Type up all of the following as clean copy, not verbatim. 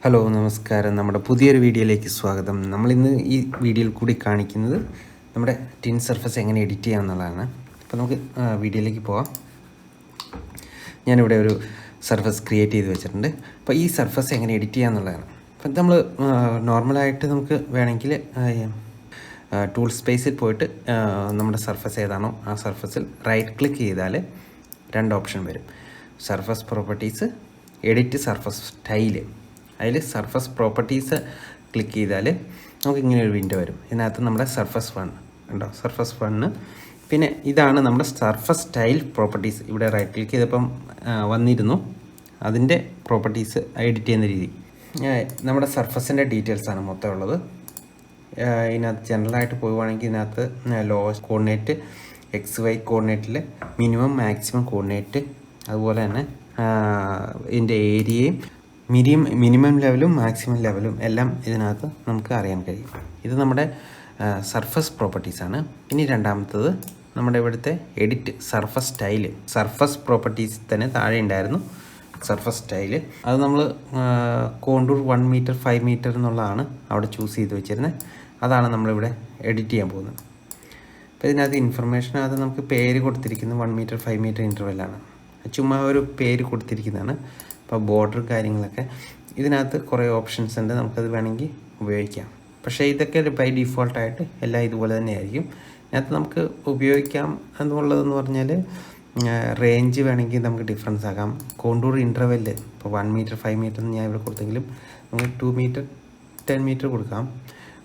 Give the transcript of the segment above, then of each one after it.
Hello നമസ്കാരം. നമ്മുടെ പുതിയൊരു വീഡിയോയിലേക്ക് സ്വാഗതം. നമ്മളിന്ന് ഈ വീഡിയോയിൽ കൂടി കാണിക്കുന്നത് നമ്മുടെ ടിൻ സർഫസ് എങ്ങനെ എഡിറ്റ് ചെയ്യാം എന്നുള്ളതാണ്. അപ്പോൾ നമുക്ക് വീഡിയോയിലേക്ക് പോകാം. ഞാനിവിടെ ഒരു സർഫസ് ക്രിയേറ്റ് ചെയ്ത് വെച്ചിട്ടുണ്ട്. അപ്പോൾ ഈ സർഫസ് എങ്ങനെ എഡിറ്റ് ചെയ്യുക എന്നുള്ളതാണ്. അപ്പം നമ്മൾ നോർമലായിട്ട് നമുക്ക് വേണമെങ്കിൽ ടൂൾ സ്പേസിൽ പോയിട്ട് നമ്മുടെ സർഫസ് ഏതാണോ ആ സർഫസിൽ റൈറ്റ് ക്ലിക്ക് ചെയ്താൽ രണ്ട് ഓപ്ഷൻ വരും. Surface properties, edit surface style. അതിൽ സർഫസ് പ്രോപ്പർട്ടീസ് ക്ലിക്ക് ചെയ്താൽ നമുക്ക് ഇങ്ങനെ ഒരു വിൻഡോ വരും. ഇതിനകത്ത് നമ്മുടെ സർഫസ് 1 ഉണ്ടോ, സർഫസ് 1. പിന്നെ ഇതാണ് നമ്മുടെ സർഫസ് സ്റ്റൈൽ പ്രോപ്പർട്ടീസ്. ഇവിടെ റൈറ്റ് ക്ലിക്ക് ചെയ്തപ്പം വന്നിരുന്നു അതിൻ്റെ പ്രോപ്പർട്ടീസ് എഡിറ്റ് ചെയ്യുന്ന രീതി. നമ്മുടെ സർഫസിൻ്റെ ഡീറ്റെയിൽസാണ് മൊത്തം ഉള്ളത്. ഇതിനകത്ത് ജനറലായിട്ട് പോവുകയാണെങ്കിൽ ഇതിനകത്ത് ലോവസ്റ്റ് കോർഡിനേറ്റ്, XY കോർഡിനേറ്റിൽ മിനിമം മാക്സിമം കോർഡിനേറ്റ്, അതുപോലെ തന്നെ ഇതിൻ്റെ ഏരിയയും മിനിമം ലെവലും മാക്സിമം ലെവലും എല്ലാം ഇതിനകത്ത് നമുക്ക് അറിയാൻ കഴിയും. ഇത് നമ്മുടെ സർഫസ് പ്രോപ്പർട്ടീസാണ്. ഇനി രണ്ടാമത്തത് നമ്മുടെ ഇവിടുത്തെ edit surface style. Surface properties തന്നെ താഴെ ഉണ്ടായിരുന്നു സർഫസ് സ്റ്റൈല്. അത് നമ്മൾ കോണ്ടൂർ 1 മീറ്റർ 5 മീറ്റർ എന്നുള്ളതാണ് അവിടെ ചൂസ് ചെയ്ത് വെച്ചിരുന്നത്. അതാണ് നമ്മളിവിടെ എഡിറ്റ് ചെയ്യാൻ പോകുന്നത്. അപ്പോൾ ഇതിനകത്ത് ഇൻഫർമേഷനകത്ത് നമുക്ക് പേര് കൊടുത്തിരിക്കുന്നത് 1 മീറ്റർ 5 മീറ്റർ ഇൻ്റർവെല്ലാണ്. ചുമ്മാ ഒരു പേര് കൊടുത്തിരിക്കുന്നതാണ്. അപ്പോൾ ബോർഡർ കാര്യങ്ങളൊക്കെ ഇതിനകത്ത് കുറേ ഓപ്ഷൻസ് ഉണ്ട്, നമുക്കത് വേണമെങ്കിൽ ഉപയോഗിക്കാം. പക്ഷേ ഇതൊക്കെ ബൈ ഡിഫോൾട്ടായിട്ട് എല്ലാം ഇതുപോലെ തന്നെ ആയിരിക്കും. ഇതിനകത്ത് നമുക്ക് ഉപയോഗിക്കാം എന്നുള്ളതെന്ന് പറഞ്ഞാൽ റേഞ്ച് വേണമെങ്കിൽ നമുക്ക് ഡിഫറൻസ് ആക്കാം. കോണ്ടൂർ ഇൻ്റർവെല്ല് ഇപ്പോൾ 1 മീറ്റർ 5 മീറ്റർ ഞാൻ ഇവിടെ കൊടുത്തെങ്കിലും നമുക്ക് 2 മീറ്റർ 10 മീറ്റർ കൊടുക്കാം.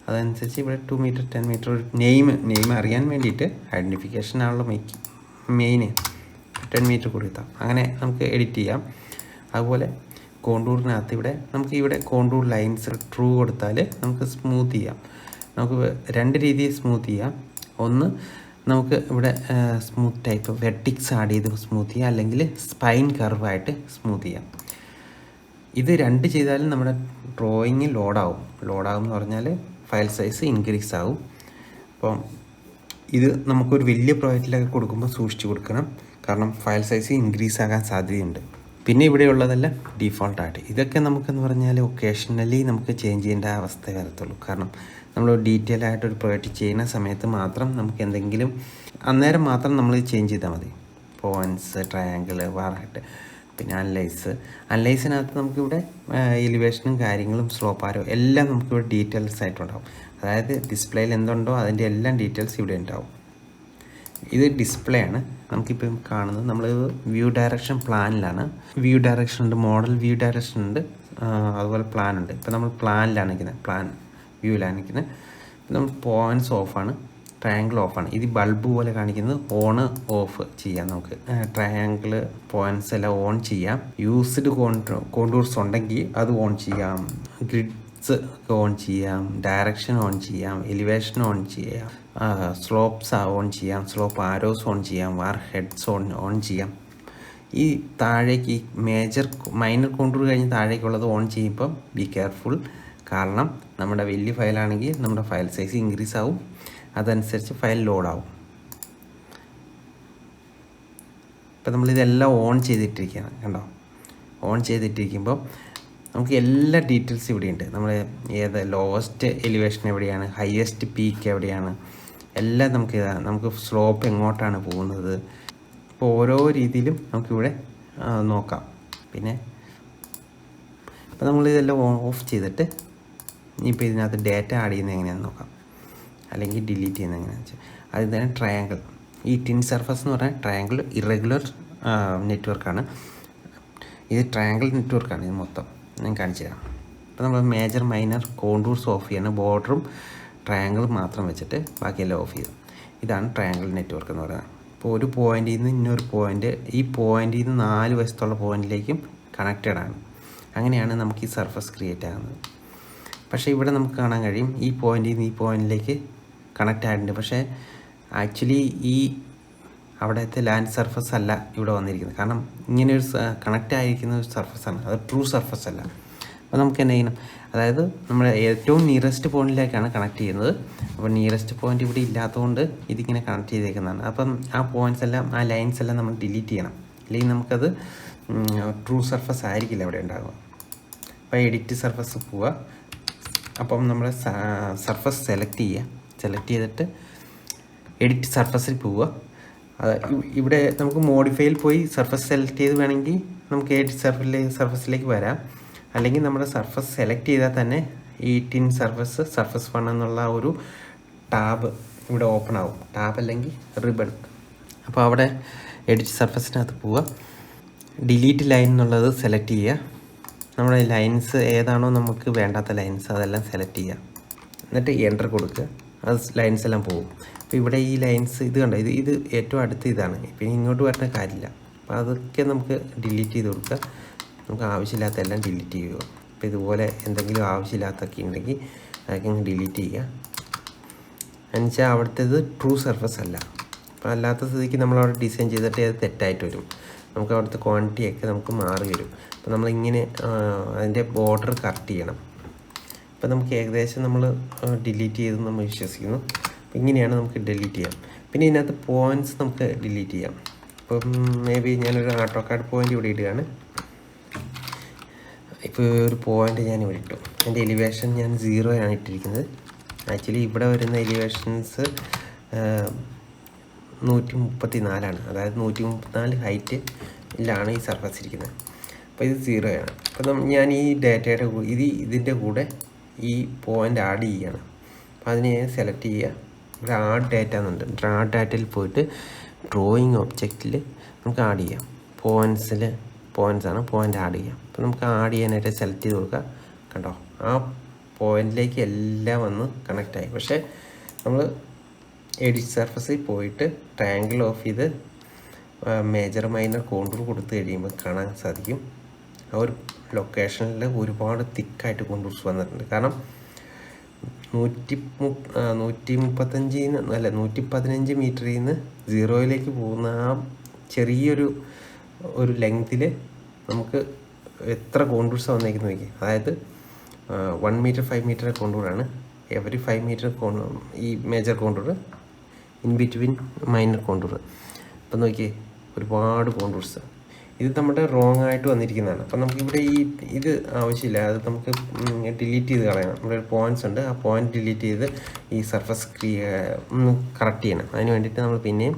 അതനുസരിച്ച് ഇവിടെ 2 മീറ്റർ 10 മീറ്റർ ഒരു നെയിം അറിയാൻ വേണ്ടിയിട്ട് ഐഡൻറ്റിഫിക്കേഷനാണല്ലോ മെയിൻ 10 മീറ്റർ കൊടുക്കാം. അങ്ങനെ നമുക്ക് എഡിറ്റ് ചെയ്യാം. അതുപോലെ കോണ്ടൂറിനകത്ത് ഇവിടെ കോണ്ടൂർ ലൈൻസ് ട്രൂ കൊടുത്താൽ നമുക്ക് സ്മൂത്ത് ചെയ്യാം. നമുക്ക് രണ്ട് രീതിയിൽ സ്മൂത്ത് ചെയ്യാം. ഒന്ന്, നമുക്ക് ഇവിടെ സ്മൂത്ത് ടൈപ്പ് വെർട്ടിക്സ് ആഡ് ചെയ്ത് സ്മൂത്ത് ചെയ്യാം, അല്ലെങ്കിൽ സ്പൈൻ കർവായിട്ട് സ്മൂത്ത് ചെയ്യാം. ഇത് രണ്ട് ചെയ്താലും നമ്മുടെ ഡ്രോയിങ് ലോഡാവും എന്ന് പറഞ്ഞാൽ ഫയൽ സൈസ് ഇൻക്രീസ് ആവും. അപ്പം ഇത് നമുക്കൊരു വലിയ പ്രോജക്റ്റിലൊക്കെ കൊടുക്കുമ്പോൾ സൂക്ഷിച്ച് കൊടുക്കണം, കാരണം ഫയൽ സൈസ് ഇൻക്രീസ് ആകാൻ സാധ്യതയുണ്ട്. പിന്നെ ഇവിടെയുള്ളതെല്ലാം ഡീഫോൾട്ടായിട്ട്. ഇതൊക്കെ നമുക്കെന്ന് പറഞ്ഞാൽ ഒക്കേഷണലി നമുക്ക് ചേഞ്ച് ചെയ്യേണ്ട അവസ്ഥ വരത്തുള്ളൂ. കാരണം നമ്മൾ ഡീറ്റെയിൽ ആയിട്ടൊരു പ്രോജക്റ്റ് ചെയ്യുന്ന സമയത്ത് മാത്രം നമുക്ക് എന്തെങ്കിലും അന്നേരം മാത്രം നമ്മൾ ചേഞ്ച് ചെയ്താൽ മതി. പോയിൻറ്റ്സ്, ട്രയാങ്കിൾ, വാറായിട്ട്. പിന്നെ അനലൈസിനകത്ത് നമുക്കിവിടെ എലിവേഷനും കാര്യങ്ങളും സ്ലോപ്പാരോ എല്ലാം നമുക്കിവിടെ ഡീറ്റെയിൽസ് ആയിട്ടുണ്ടാവും. അതായത് ഡിസ്പ്ലേയിൽ എന്തുണ്ടോ അതിൻ്റെ എല്ലാം ഡീറ്റെയിൽസ് ഇവിടെ ഉണ്ടാവും. ഇത് ഡിസ്പ്ലേ ആണ്. നമുക്കിപ്പം കാണുന്നത് നമ്മൾ വ്യൂ ഡയറക്ഷൻ പ്ലാനിലാണ്. വ്യൂ ഡയറക്ഷൻ ഉണ്ട്, മോഡൽ വ്യൂ ഡയറക്ഷൻ ഉണ്ട്, അതുപോലെ പ്ലാൻ ഉണ്ട്. ഇപ്പം നമ്മൾ പ്ലാനിലാണ് നിൽക്കുന്നത്, പ്ലാൻ വ്യൂവിലാണ് നിൽക്കുന്നത്. ഇപ്പം നമ്മൾ പോയിൻറ്റ്സ് ഓഫാണ്, ട്രയാങ്കിൾ ഓഫാണ്. ഇത് ബൾബ് പോലെ കാണിക്കുന്നത് ഓണ് ഓഫ് ചെയ്യാം. നമുക്ക് ട്രയാങ്കിൾ പോയിൻറ്റ്സ് എല്ലാം ഓൺ ചെയ്യാം. യൂസ്ഡ് കോണ്ടൂർസ് ഉണ്ടെങ്കിൽ അത് ഓൺ ചെയ്യാം, ഗ്രിഡ്സ് ഓൺ ചെയ്യാം, ഡയറക്ഷൻ ഓൺ ചെയ്യാം, എലിവേഷൻ ഓൺ ചെയ്യാം, സ്ലോപ്സ് ഓൺ ചെയ്യാം, സ്ലോപ്പ് ആരോസ് ഓൺ ചെയ്യാം, വാർ ഹെഡ്സ് ഓൺ ചെയ്യാം. ഈ താഴേക്ക് മൈനർ കോണ്ടൂർ കഴിഞ്ഞ് താഴേക്കുള്ളത് ഓൺ ചെയ്യുമ്പോൾ ബി കെയർഫുൾ. കാരണം നമ്മുടെ വലിയ ഫയലാണെങ്കിൽ നമ്മുടെ ഫയൽ സൈസ് ഇൻക്രീസ് ആവും, അതനുസരിച്ച് ഫയൽ ലോഡാവും. ഇപ്പം നമ്മളിതെല്ലാം ഓൺ ചെയ്തിട്ടിരിക്കുകയാണ്, കണ്ടോ. ഓൺ ചെയ്തിട്ടിരിക്കുമ്പോൾ നമുക്ക് എല്ലാ ഡീറ്റെയിൽസ് ഇവിടെയുണ്ട്. നമ്മൾ ലോവസ്റ്റ് എലിവേഷൻ എവിടെയാണ്, ഹയസ്റ്റ് പീക്ക് എവിടെയാണ്, എല്ലാം നമുക്ക് സ്ലോപ്പ് എങ്ങോട്ടാണ് പോകുന്നത്. അപ്പോൾ ഓരോ രീതിയിലും നമുക്കിവിടെ നോക്കാം. പിന്നെ ഇപ്പോൾ നമ്മളിതെല്ലാം ഓഫ് ചെയ്തിട്ട് ഇപ്പോൾ ഇതിനകത്ത് ഡേറ്റ ആഡ് ചെയ്യുന്നത് എങ്ങനെയാണെന്ന് നോക്കാം, അല്ലെങ്കിൽ ഡിലീറ്റ് ചെയ്യുന്നത് എങ്ങനെയാണെന്ന് വെച്ചാൽ അത് തന്നെ ട്രയാങ്കിൾ. ഈ ടിൻ സർഫസ് എന്ന് പറഞ്ഞാൽ ട്രയാങ്കിൾ ഇറഗുലർ നെറ്റ്വർക്കാണ്. ഇത് ട്രയാങ്കിൾ നെറ്റ്വർക്കാണ്. ഇത് മൊത്തം ഞാൻ കാണിച്ചു തരാം. ഇപ്പോൾ നമ്മൾ മേജർ മൈനർ കോണ്ടൂർസ് ഓഫ് ചെയ്യണം, ബോർഡറും ട്രയാങ്കിൾ മാത്രം വെച്ചിട്ട് ബാക്കിയെല്ലാം ഓഫ് ചെയ്തു. ഇതാണ് ട്രയാങ്കിൾ നെറ്റ്വർക്ക് എന്ന് പറയുന്നത്. ഇപ്പോൾ ഒരു പോയിന്റിൽ നിന്ന് ഇന്നൊരു പോയിന്റ്, ഈ പോയിന്റിൽ നിന്ന് 4 വശത്തുള്ള പോയിന്റിലേക്കും കണക്റ്റഡ് ആണ്. അങ്ങനെയാണ് നമുക്ക് ഈ സർഫസ് ക്രിയേറ്റ് ആകുന്നത്. പക്ഷേ ഇവിടെ നമുക്ക് കാണാൻ കഴിയും ഈ പോയിന്റിൽ നിന്ന് ഈ പോയിന്റിലേക്ക് കണക്റ്റ് ആയിട്ടുണ്ട്. പക്ഷേ ആക്ച്വലി ഈ അവിടുത്തെ ലാൻഡ് സർഫസ് അല്ല ഇവിടെ വന്നിരിക്കുന്നത്. കാരണം ഇങ്ങനെയൊരു കണക്റ്റ് ആയിരിക്കുന്ന ഒരു സർഫസാണ്, അത് ട്രൂ സർഫസ് അല്ല. അപ്പോൾ നമുക്ക് എന്ത് ചെയ്യണം, അതായത് നമ്മൾ ഏറ്റവും നിയറസ്റ്റ് പോയിന്റിലേക്കാണ് കണക്ട് ചെയ്യുന്നത്. അപ്പോൾ നിയറസ്റ്റ് പോയിന്റ് ഇവിടെ ഇല്ലാത്തതുകൊണ്ട് ഇതിങ്ങനെ കണക്ട് ചെയ്തേക്കുന്നതാണ്. അപ്പം ആ പോയിന്റ്സ് എല്ലാം, ആ ലൈൻസ് എല്ലാം നമ്മൾ ഡിലീറ്റ് ചെയ്യണം, അല്ലെങ്കിൽ നമുക്കത് ട്രൂ സർഫസ് ആയിരിക്കില്ല അവിടെ ഉണ്ടാകുക. അപ്പോൾ എഡിറ്റ് സർഫസ് പോവുക. അപ്പം നമ്മൾ സർഫസ് സെലക്ട് ചെയ്തിട്ട് എഡിറ്റ് സർഫസിൽ പോവുക. ഇവിടെ നമുക്ക് മോഡിഫൈയിൽ പോയി സർഫസ് സെലക്ട് ചെയ്ത് വേണമെങ്കിൽ നമുക്ക് എഡിറ്റ് സർഫസിലേക്ക് വരാം. അല്ലെങ്കിൽ നമ്മുടെ സർഫസ് സെലക്ട് ചെയ്താൽ തന്നെ ഈ ടിൻ സർഫസ് 1 എന്നുള്ള ഒരു ടാബ് ഇവിടെ ഓപ്പൺ ആവും. ടാബ് അല്ലെങ്കിൽ റിബൺ. അപ്പോൾ അവിടെ എഡിറ്റ് സർഫസിനകത്ത് പോവുക. ഡിലീറ്റ് ലൈൻ എന്നുള്ളത് സെലക്ട് ചെയ്യുക. നമ്മുടെ ലൈൻസ് ഏതാണോ നമുക്ക് വേണ്ടാത്ത ലൈൻസ് അതെല്ലാം സെലക്ട് ചെയ്യുക. എന്നിട്ട് എൻ്റർ കൊടുക്കുക. അത് ലൈൻസ് എല്ലാം പോകും. അപ്പോൾ ഇവിടെ ഈ ലൈൻസ് ഇത് കണ്ടോ, ഇത് ഏറ്റവും അടുത്ത് ഇതാണ്. പിന്നെ ഇങ്ങോട്ട് വരേണ്ട കാര്യമില്ല. അപ്പോൾ അതൊക്കെ നമുക്ക് ഡിലീറ്റ് ചെയ്ത് കൊടുക്കുക. നമുക്ക് ആവശ്യമില്ലാത്ത എല്ലാം ഡിലീറ്റ് ചെയ്യുക. അപ്പോൾ ഇതുപോലെ എന്തെങ്കിലും ആവശ്യമില്ലാത്തൊക്കെ ഉണ്ടെങ്കിൽ അതൊക്കെ ഡിലീറ്റ് ചെയ്യുക. എന്നുവെച്ചാൽ അവിടുത്തേത് ട്രൂ സർഫസ് അല്ല. അപ്പോൾ അല്ലാത്ത സ്ഥിതിക്ക് നമ്മളവിടെ ഡിസൈൻ ചെയ്തിട്ട് അത് തെറ്റായിട്ട് വരും. നമുക്ക് അവിടുത്തെ ക്വാണ്ടിറ്റിയൊക്കെ നമുക്ക് മാറി വരും. അപ്പോൾ നമ്മളിങ്ങനെ അതിൻ്റെ ബോർഡർ കറക്റ്റ് ചെയ്യണം. അപ്പോൾ നമുക്ക് ഏകദേശം നമ്മൾ ഡിലീറ്റ് ചെയ്തെന്ന് നമ്മൾ വിശ്വസിക്കുന്നു. അപ്പോൾ ഇങ്ങനെയാണ് നമുക്ക് ഡിലീറ്റ് ചെയ്യാം. പിന്നെ ഇതിനകത്ത് പോയിൻറ്റ്സ് നമുക്ക് ഡിലീറ്റ് ചെയ്യാം. ഇപ്പം മേ ബി ഞാനൊരു AutoCAD പോയിൻ്റ് ഇവിടെ ഇടുകയാണ്. ഇപ്പോൾ ഒരു പോയിൻ്റ് ഞാൻ ഇവിടെ ഇട്ടു. എൻ്റെ എലിവേഷൻ ഞാൻ 0 ആണ് ഇട്ടിരിക്കുന്നത്. ആക്ച്വലി ഇവിടെ വരുന്ന എലിവേഷൻസ് 134 അതായത് 134 ഹൈറ്റിലാണ് ഈ സർഫസ് ഇരിക്കുന്നത്. അപ്പോൾ ഇത് 0 ആണ്. അപ്പോൾ ഞാൻ ഈ ഡാറ്റയുടെ ഇതിൻ്റെ കൂടെ ഈ പോയിൻ്റ് ആഡ് ചെയ്യണം. അപ്പോൾ അതിനെ സെലക്ട് ചെയ്യുക. ഇവിടെ ആഡ് ഡാറ്റ എന്നുണ്ട്. ആഡ് ഡാറ്റയിൽ പോയിട്ട് ഡ്രോയിങ് ഒബ്ജക്റ്റിൽ നമുക്ക് ആഡ് ചെയ്യാം. പോയിൻറ്റ്സ് ആണ്, പോയിൻ്റ് ആഡ് ചെയ്യാം. അപ്പോൾ നമുക്ക് ആഡ് ചെയ്യാനായിട്ട് സെലക്ട് ചെയ്ത് കൊടുക്കുക. കണ്ടോ, ആ പോയിൻറ്റിലേക്ക് എല്ലാം വന്ന് കണക്റ്റായി. പക്ഷേ നമ്മൾ എഡിറ്റ് സർഫസിൽ പോയിട്ട് ട്രയാങ്കിൾ ഓഫ് ചെയ്ത് മേജർ മൈനർ കോണ്ടൂർ കൊടുത്ത് കഴിയുമ്പോൾ കാണാൻ സാധിക്കും ആ ഒരു ലൊക്കേഷനിൽ ഒരുപാട് തിക്കായിട്ട് കോണ്ടൂർസ് വന്നിട്ടുണ്ട്. കാരണം 115 മീറ്ററിൽ നിന്ന് 0യിലേക്ക് പോകുന്ന ആ ചെറിയൊരു ലെങ്തിൽ നമുക്ക് എത്ര കോണ്ടൂർസാണ് വന്നേക്കുന്നത് നോക്കി. അതായത് 1 മീറ്റർ 5 മീറ്റർ കോണ്ടൂറാണ്. എവറി 5 മീറ്റർ ഈ major contour, in between minor contour. അപ്പം നോക്കിയേ, ഒരുപാട് കോണ്ടൂർസ്. ഇത് നമ്മുടെ റോങ് ആയിട്ട് വന്നിരിക്കുന്നതാണ്. അപ്പം നമുക്കിവിടെ ഇത് ആവശ്യമില്ല. അത് നമുക്ക് ഡിലീറ്റ് ചെയ്ത് കളയണം. നമ്മുടെ ഒരു പോയിൻറ്റ്സ് ഉണ്ട്. ആ പോയിൻ്റ് ഡിലീറ്റ് ചെയ്ത് ഈ സർഫസ് കറക്റ്റ് ചെയ്യണം. അതിന് വേണ്ടിയിട്ട് നമ്മൾ പിന്നെയും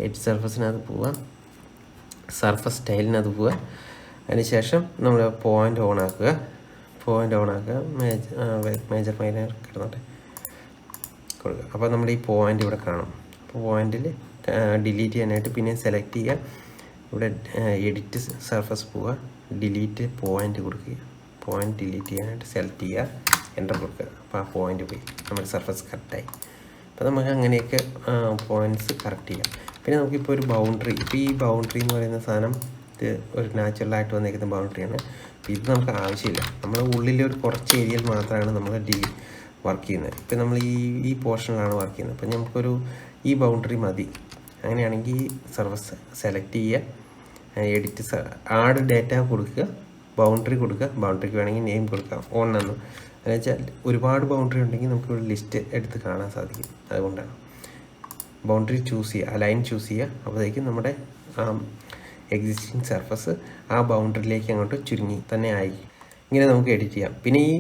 എഡ്ജ് സർഫസിനകത്ത് പോവുക, സർഫസ് സ്റ്റൈലിനകത്ത് പോവുക. അതിനുശേഷം നമ്മൾ പോയിൻ്റ് ഓൺ ആക്കുക. മേജർ മൈനർ കിടന്നോട്ടെ കൊടുക്കുക. അപ്പോൾ നമ്മുടെ ഈ പോയിൻ്റ് ഇവിടെ കാണും. അപ്പോൾ പോയിൻറ്റിൽ ഡിലീറ്റ് ചെയ്യാനായിട്ട് പിന്നെ സെലക്ട് ചെയ്യുക. ഇവിടെ എഡിറ്റ് സർഫസ് പോവുക, ഡിലീറ്റ് പോയിൻ്റ് കൊടുക്കുക. പോയിൻ്റ് ഡിലീറ്റ് ചെയ്യാനായിട്ട് സെലക്ട് ചെയ്യുക, എൻ്റർ കൊടുക്കുക. അപ്പോൾ ആ പോയിൻ്റ് പോയി, നമ്മുടെ സർഫസ് കറക്റ്റായി. അപ്പോൾ നമുക്ക് അങ്ങനെയൊക്കെ പോയിൻറ്റ്സ് കറക്റ്റ് ചെയ്യാം. പിന്നെ നമുക്കിപ്പോൾ ഒരു ബൗണ്ടറി, ഇപ്പോൾ ഈ ബൗണ്ടറി എന്ന് പറയുന്ന സാധനം ഇത് ഒരു നാച്ചുറലായിട്ട് വന്നിരിക്കുന്ന ബൗണ്ടറിയാണ്. ഇത് നമുക്ക് ആവശ്യമില്ല. നമ്മുടെ ഉള്ളിൽ ഒരു കുറച്ച് ഏരിയയിൽ മാത്രമാണ് നമ്മൾ വർക്ക് ചെയ്യുന്നത്. ഇപ്പം നമ്മൾ ഈ പോർഷനിലാണ് വർക്ക് ചെയ്യുന്നത്. അപ്പം നമുക്കൊരു ഈ ബൗണ്ടറി മതി. അങ്ങനെയാണെങ്കിൽ സർഫസ് സെലക്ട് ചെയ്യുക, എഡിറ്റ് ആഡ് ഡാറ്റ കൊടുക്കുക, ബൗണ്ടറി കൊടുക്കുക. ബൗണ്ടറിക്ക് വേണമെങ്കിൽ നെയിം കൊടുക്കാം, ഓൺ എന്ന്. എന്ന് വെച്ചാൽ ഒരുപാട് ബൗണ്ടറി ഉണ്ടെങ്കിൽ നമുക്കൊരു ലിസ്റ്റ് എടുത്ത് കാണാൻ സാധിക്കും. അതുകൊണ്ടാണ് ബൗണ്ടറി ചൂസ് ചെയ്യുക, ലൈൻ ചൂസ് ചെയ്യുക. അപ്പോഴത്തേക്കും നമ്മുടെ എക്സിസ്റ്റിംഗ് സർഫസ് ആ ബൗണ്ടറിയിലേക്ക് അങ്ങോട്ട് ചുരുങ്ങി തന്നെ ആയി. ഇങ്ങനെ നമുക്ക് എഡിറ്റ് ചെയ്യാം. പിന്നെ ഈ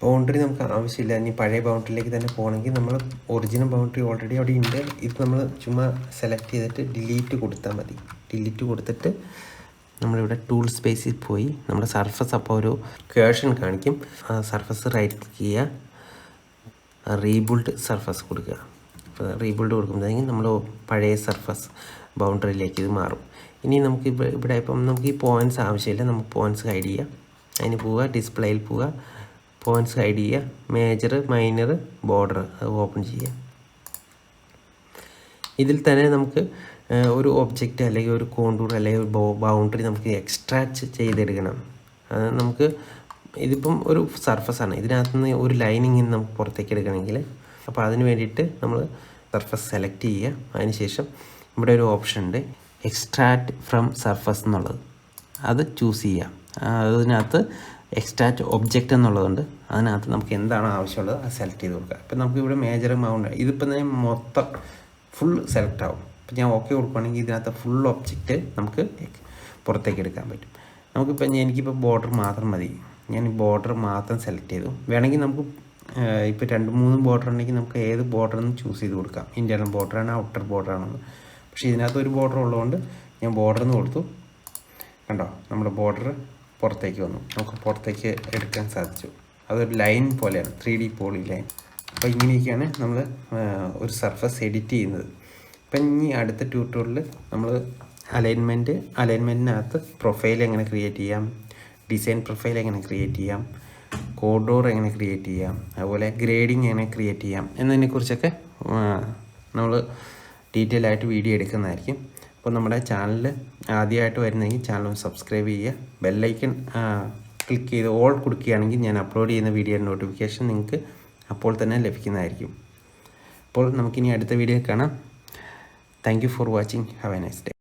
ബൗണ്ടറി നമുക്ക് ആവശ്യമില്ല. ഇനി പഴയ ബൗണ്ടറിയിലേക്ക് തന്നെ പോകണമെങ്കിൽ നമ്മൾ ഒറിജിനൽ ബൗണ്ടറി ഓൾറെഡി അവിടെ ഉണ്ട്. ഇത് നമ്മൾ ചുമ്മാ സെലക്ട് ചെയ്തിട്ട് ഡിലീറ്റ് കൊടുത്താൽ മതി. ഡിലീറ്റ് കൊടുത്തിട്ട് നമ്മളിവിടെ ടൂൾ സ്പേസിൽ പോയി നമ്മുടെ സർഫസ് അപ്പോൾ ഒരു കേഷൻ കാണിക്കും. സർഫസ് റൈറ്റ് ക്ലിക്ക് ചെയ്യുക, റീബിൽഡ് സർഫസ് കൊടുക്കുക. അപ്പോൾ റീബിൽഡ് കൊടുക്കുമ്പോഴത്തേക്കും നമ്മൾ പഴയ സർഫസ് ബൗണ്ടറിയിലേക്ക് ഇത് മാറും. ഇനി നമുക്ക് ഇവിടെ ഇപ്പം നമുക്ക് ഈ പോയിൻറ്റ്സ് ആവശ്യമില്ല. നമുക്ക് പോയിൻറ്റ്സ് ഹൈഡ് ചെയ്യുക. അതിന് പോവുക, ഡിസ്പ്ലേയിൽ പോവുക, പോയിൻറ്റ്സ് ഹൈഡ് ചെയ്യുക, മേജർ മൈനർ ബോർഡർ അത് ഓപ്പൺ ചെയ്യുക. ഇതിൽ തന്നെ നമുക്ക് ഒരു ഒബ്ജക്റ്റ് അല്ലെങ്കിൽ ഒരു കോണ്ടൂർ അല്ലെങ്കിൽ ഒരു ബൗണ്ടറി നമുക്ക് എക്സ്ട്രാക്ട് ചെയ്തെടുക്കണം. അത് നമുക്ക് ഇതിപ്പം ഒരു സർഫസാണ്. ഇതിനകത്ത് നിന്ന് ഒരു ലൈനിങ് നമുക്ക് പുറത്തേക്ക് എടുക്കണമെങ്കിൽ അപ്പോൾ അതിന് വേണ്ടിയിട്ട് നമ്മൾ സർഫസ് സെലക്ട് ചെയ്യുക. അതിനുശേഷം ഇവിടെ ഒരു ഓപ്ഷൻ ഉണ്ട്, എക്സ്ട്രാക്ട് ഫ്രം സർഫസ് എന്നുള്ളത്. അത് ചൂസ് ചെയ്യുക. അതിനകത്ത് എക്സ്ട്രാക്ട് ഒബ്ജക്റ്റ് എന്നുള്ളതുണ്ട്. അതിനകത്ത് നമുക്ക് എന്താണ് ആവശ്യമുള്ളത് അത് സെലക്ട് ചെയ്ത് കൊടുക്കുക. ഇപ്പം നമുക്ക് ഇവിടെ മേജർ മൗണ്ട് ഇതിപ്പം തന്നെ മൊത്തം ഫുൾ സെലക്ട് ആവും. ഇപ്പം ഞാൻ ഓക്കെ കൊടുക്കുകയാണെങ്കിൽ ഇതിനകത്ത് ഫുൾ ഒബ്ജക്റ്റ് നമുക്ക് പുറത്തേക്ക് എടുക്കാൻ പറ്റും. നമുക്കിപ്പോൾ എനിക്കിപ്പോൾ ബോർഡർ മാത്രം മതി. ഞാൻ ബോർഡർ മാത്രം സെലക്ട് ചെയ്തു. വേണമെങ്കിൽ നമുക്ക് ഇപ്പോൾ 2-3 ബോർഡർ ഉണ്ടെങ്കിൽ നമുക്ക് ഏത് ബോർഡറെന്ന് ചൂസ് ചെയ്ത് കൊടുക്കാം, ഇൻറ്റേർണൽ ബോർഡറാണ് ഔട്ടർ ബോർഡറാണെന്ന്. പക്ഷേ ഇതിനകത്ത് ഒരു ബോർഡർ ഉള്ളതുകൊണ്ട് ഞാൻ ബോർഡറെന്ന് കൊടുത്തു. കണ്ടോ, നമ്മുടെ ബോർഡർ പുറത്തേക്ക് വന്നു, നമുക്ക് പുറത്തേക്ക് എടുക്കാൻ സാധിച്ചു. അതൊരു ലൈൻ പോലെയാണ്, 3D പോളി ലൈൻ. അപ്പോൾ ഇങ്ങനെയൊക്കെയാണ് നമ്മൾ ഒരു സർഫസ് എഡിറ്റ് ചെയ്യുന്നത്. അപ്പം ഇനി അടുത്ത ട്യൂട്ടോറിയലിൽ നമ്മൾ അലൈൻമെൻറ്റിനകത്ത് പ്രൊഫൈൽ എങ്ങനെ ക്രിയേറ്റ് ചെയ്യാം, ഡിസൈൻ പ്രൊഫൈൽ എങ്ങനെ ക്രിയേറ്റ് ചെയ്യാം, കോഡോർ എങ്ങനെ ക്രിയേറ്റ് ചെയ്യാം, അതുപോലെ ഗ്രേഡിങ് എങ്ങനെ ക്രിയേറ്റ് ചെയ്യാം എന്നതിനെക്കുറിച്ചൊക്കെ നമ്മൾ ഡീറ്റെയിൽ ആയിട്ട് വീഡിയോ എടുക്കുന്നതായിരിക്കും. അപ്പോൾ നമ്മുടെ ചാനൽ ആദ്യമായിട്ട് വരുന്നെങ്കിൽ ചാനൽ ഒന്ന് സബ്സ്ക്രൈബ് ചെയ്യുക, ബെല്ലൈക്കൺ ക്ലിക്ക് ചെയ്ത് ഓൾ കൊടുക്കുകയാണെങ്കിൽ ഞാൻ അപ്ലോഡ് ചെയ്യുന്ന വീഡിയോയുടെ നോട്ടിഫിക്കേഷൻ നിങ്ങൾക്ക് അപ്പോൾ തന്നെ ലഭിക്കുന്നതായിരിക്കും. അപ്പോൾ നമുക്കിനി അടുത്ത വീഡിയോ കാണാം. Thank you for watching. Have A nice day.